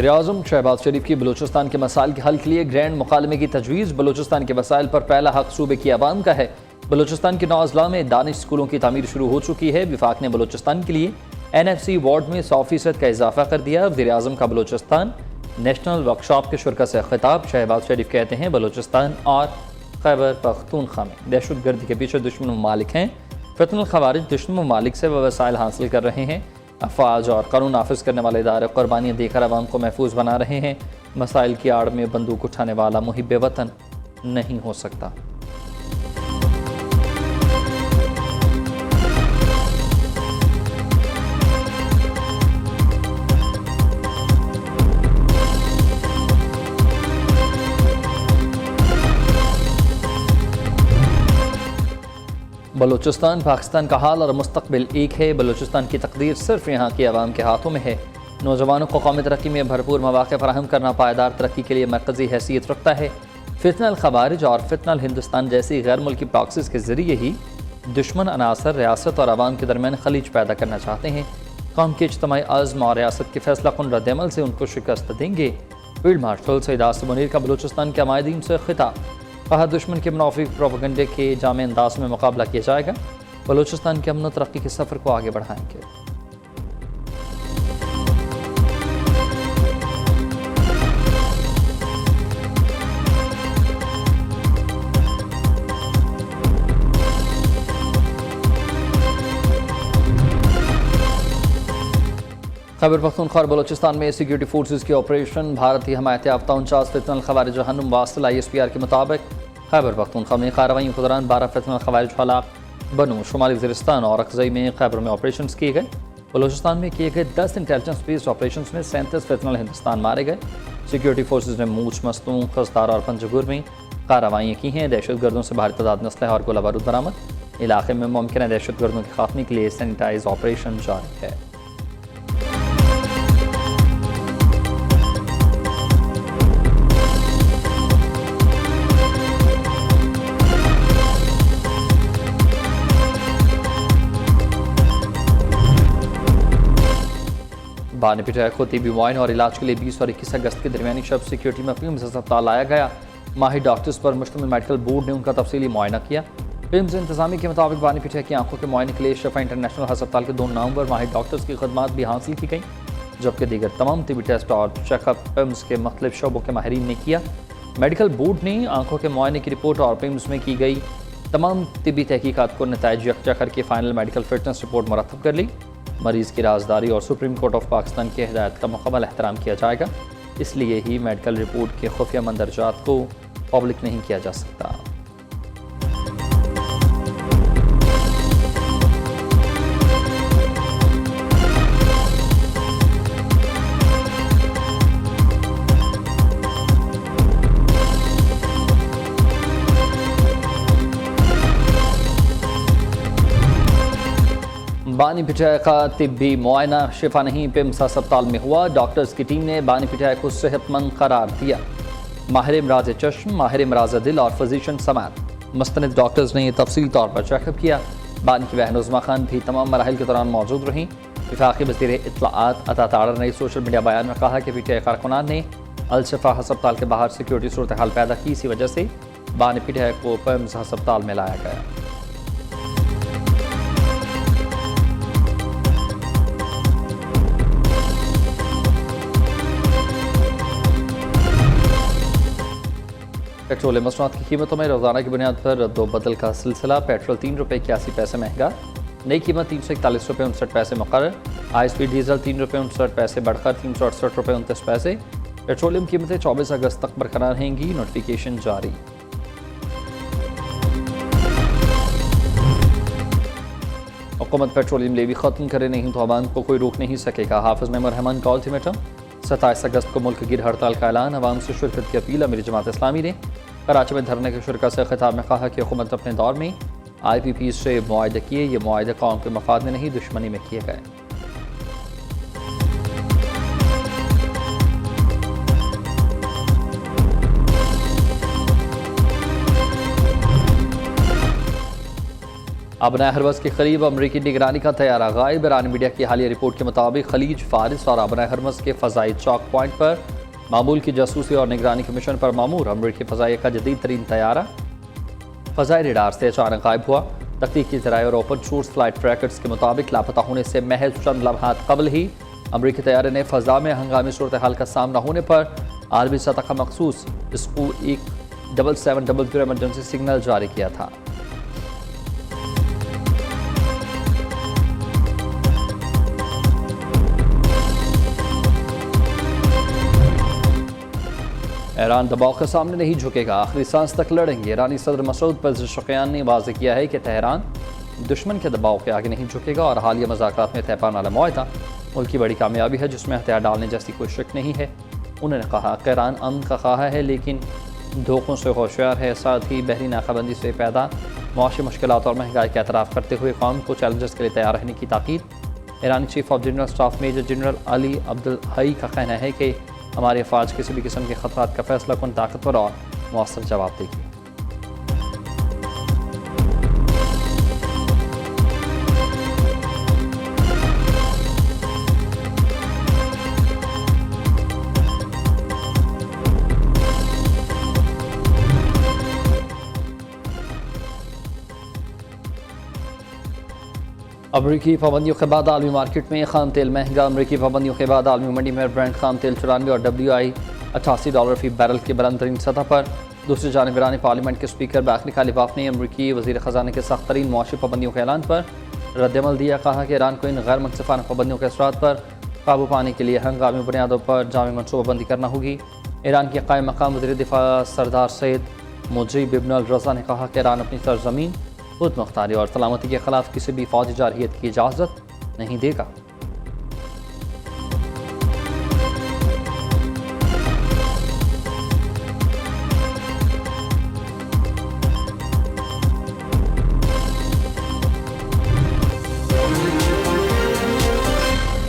वज़ीर-ए-आज़म शहबाज शरीफ की बलूचिस्तान के मसाइल के हल के लिए ग्रैंड मुकालमे की तजवीज़। बलूचिस्तान के मसाइल पर पहला हक सूबे की आवाम का है। बलूचिस्तान के 9 अजला में दानिश स्कूलों की तामीर शुरू हो चुकी है। विफाक ने बलूचिस्तान के लिए NFC वार्ड में 100% का इजाफा कर दिया। वज़ीर-ए-आज़म का बलूचिस्तान नेशनल वर्कशॉप के शुरका से खिताब। शहबाज शरीफ कहते हैं बलूचिस्तान और खैबर पख्तूनख्वा में दहशतगर्दी के पीछे दुश्मन ममालिक हैं। फितनुल खवारिज दुश्मन ममालिक से वह वसाइल हासिल कर रहे हैं। अफवाज और कानून नाफिज करने वाले इदारे कुर्बानियाँ देकर आवाम को महफूज बना रहे हैं। मसाइल की आड़ में बंदूक उठाने वाला मुहिब्बे वतन नहीं हो सकता। बलूचिस्तान पाकिस्तान का हाल और मुस्तकबिल एक है। बलूचिस्तान की तकदीर सिर्फ यहाँ की आवाम के हाथों में है। नौजवानों को कौमी तरक्की में भरपूर मौक़े फराहम करना पायदार तरक्की के लिए मरकज़ी हैसियत रखता है। फितनल खवारिज और फितनल हिंदुस्तान जैसी गैर मुल्की प्रॉक्सीज़ के ज़रिए ही दुश्मन अनासर रियासत और आवाम के दरमियान खलीज पैदा करना चाहते हैं। कौम के इज्तिमाई अज़्म और रियासत के फैसला कुन रद्द-ए-अमल से उनको शिकस्त देंगे। फील्ड मार्शल सईद आसिम मुनीर का बलूचिस्तान के अमायदीन से खिताब। कहा दुश्मन के मुनाफी प्रोपेगेंडे के जामे अंदाज में मुकाबला किया जाएगा। बलूचिस्तान के अमन और तरक्की के सफ़र को आगे बढ़ाएंगे। खैबर पख्तूनख्वा और बलूचिस्तान में सिक्योरिटी फोर्सेज के ऑपरेशन। भारतीय हमायत याफ्ता 49 फितनल खवारिज जहन्नुम वासिल ISPR के मुताबिक खैबर पख्तूनख्वा में कार्रवाइयों के दौरान 12 फितनल खवारिज हलाक। बनू शुमाली वज़ीरिस्तान और अकज़ई में खैबर में ऑपरेशन किए गए। बलूचिस्तान में किए गए 10 इंटेलिजेंस बेस्ड ऑपरेशन में 37 फितनल हिंदुस्तान मारे गए। सिक्योरिटी फोर्सेज ने मूछ, मस्तूं, खस्तार और पंजगुर में कार्रवाइयाँ की हैं। दहशतगर्दों से भारी तादाद में असलहा और गोला बारूद बरामद। इलाके में मुमकिन दहशतगर्दों के खात्मे के लिए सैनिटाइज ऑपरेशन जारी है। बानपीट को तिबी मुआयन और इलाज के लिए 20 और 21 अगस्त के दरमियानी शब सिक्योरिटी में फिल्म अस्पताल लाया गया। माहिर डॉक्टर्स पर मुश्तमिल मेडिकल बोर्ड ने उनका तफसीली मुआयना किया। फिल्म इंतजामी के मुताबिक बानपीट की आंखों के मुआयने के लिए शफा इंटरनेशनल अस्पताल के 2 नवंबर माहिर डॉक्टर्स की खदमात भी हासिल की गई, जबकि दीगर तमाम तिबी टेस्ट और चेकअप फिल्म के मुख्तलिफ शोबों के माहिरीन ने किया। मेडिकल बोर्ड ने आंखों के मुआयने की रिपोर्ट और फिल्म में की गई तमाम तिबी तहकीकात को नताइज यकजा करके फाइनल मेडिकल फिटनेस रिपोर्ट मुरतब कर ली। मरीज़ की राजदारी और सुप्रीम कोर्ट ऑफ पाकिस्तान की हिदायत का मुकम्मल एहतराम किया जाएगा। इसलिए ही मेडिकल रिपोर्ट के खुफिया मंदरजात को पब्लिक नहीं किया जा सकता। बानीपीट का तिब्बी मुआयना शिफा नहीं पिम्स अस्पताल में हुआ। डॉक्टर्स की टीम ने बानीपीट को सेहतमंद करार दिया। माहिर इमराज चश्म, माहिर इमराज दिल और फिजिशियन समेत मुस्तनिद डॉक्टर्स ने तफसील तौर पर चेकअप किया। बानी की बहन उज़्मा खान भी तमाम मराहिल के दौरान मौजूद रहीं। वफाकी वज़ीर इत्तलाआत अता ताड़र ने सोशल मीडिया बयान में कहा कि PTI कारकुनान ने अल-शिफा अस्पताल के बाहर सिक्योरिटी सूरत हाल पैदा की। इसी वजह से बानीपीट को पिम्स अस्पताल में लाया गया। पेट्रोल मसनूआत की कीमतों में रोज़ाना की बुनियाद पर रद्दोबदल का सिलसिला। पेट्रोल 3 रुपये 81 पैसे महंगा, नई कीमत 341 रुपये 59 पैसे मुकर्रर। ISP डीजल 3 रुपये 59 पैसे बढ़कर 368 रुपये 29 पैसे। पेट्रोलियम कीमतें 24 अगस्त तक बरकरार रहेंगी। नोटिफिकेशन जारी। हुकूमत पेट्रोलियम लेवी ख़त्म करे नहीं तो अवाम को कोई रोक नहीं सकेगा। हाफिज़ मेमर रहमान का अल्टीमेटम। 27 अगस्त को मुल्क गिर हड़ताल का ऐलान। अवाम से शिरकत की अपील। अमीर जमात इस्लामी ने कराची में धरने के शुरका से खिताब में कहा कि हुकूमत अपने दौर में IPP से मुआहदे किए। ये मुआहदे कौम के मफाद में नहीं दुश्मनी में किए गए। अबना हरमज़ के करीब अमरीकी निगरानी का तैयारा गायब। ईरानी मीडिया की हालिया रिपोर्ट के मुताबिक खलीज फारिस और अबना हरमज़ के फ़ज़ाई चौक पॉइंट पर मामूल की जासूसी और निगरानी के मिशन पर मामूर अमरीकी फ़ज़ाई का जदीद तरीन तैयारा फ़ज़ाई रडार से अचानक गायब हुआ। तकनीकी ज़राए और ओपन सोर्स फ्लाइट ट्रैकर्स के मुताबिक लापता होने से महज चंद लम्हात कबल ही अमरीकी तैयारे ने फ़ज़ा में हंगामी सूरत हाल का सामना होने पर आलमी सतह का मखसूस इसको एक 7700 एमरजेंसी सिग्नल जारी किया था। ईरान दबाव के सामने नहीं झुकेगा, आखिरी सांस तक लड़ेंगे। ईरानी सदर मसूद पेज़ेश्कियान ने वाज़ेह किया है कि तेहरान दुश्मन के दबाव के आगे नहीं झुकेगा और हालिया मुज़ाकरात में तय पाने वाला मुआहदा मुल्क की बड़ी कामयाबी है जिसमें हथियार डालने जैसी कोई शक नहीं है। उन्होंने कहा कि ईरान अमन का ख्वाह है लेकिन धोखों से होशियार है। साथ ही बहरी नाकाबंदी से पैदा मुआशी मुश्किलात और महंगाई का एतराफ़ करते हुए कौम को चैलेंजेस के लिए तैयार रहने की ताकीद। ईरानी chief of general staff major general Ali Abdul Hai का कहना है कि हमारी अफवाज किसी भी किस्म के खतरात का फैसला कौन ताकतवर और मौसर जवाब देगी। अमरीकी पाबंदियों के बाद आलमी मार्केट में खाम तेल महंगा। अमरीकी पाबंदियों के बाद आलमी मंडी में ब्रांड खाम तेल 94 और WI $88 फी बैरल के बुलंद तरीन सतह पर। दूसरी जानिब ईरानी पार्लियामेंट के स्पीकर बाकरी कालिबाफ ने अमरीकी वज़ीर ख़जाना के सख्त तरीन मुआशी पाबंदियों के ऐलान पर रद्दमल दिया। कहा कि ईरान को इन गैर मुनसिफाना पाबंदियों के असरात पर काबू पाने के लिए हंगामी बुनियादों पर जामी मनसूबाबंदी करना होगी। ईरान के कायम मकाम वज़ीर दिफा सरदार सैयद मुजीब इब्न अल रज़ा ने कहा कि ईरान अपनी सरज़मीन खुद मुख्तारी और सलामती के खिलाफ किसी भी फौजी जारहियत की इजाज़त नहीं देगा।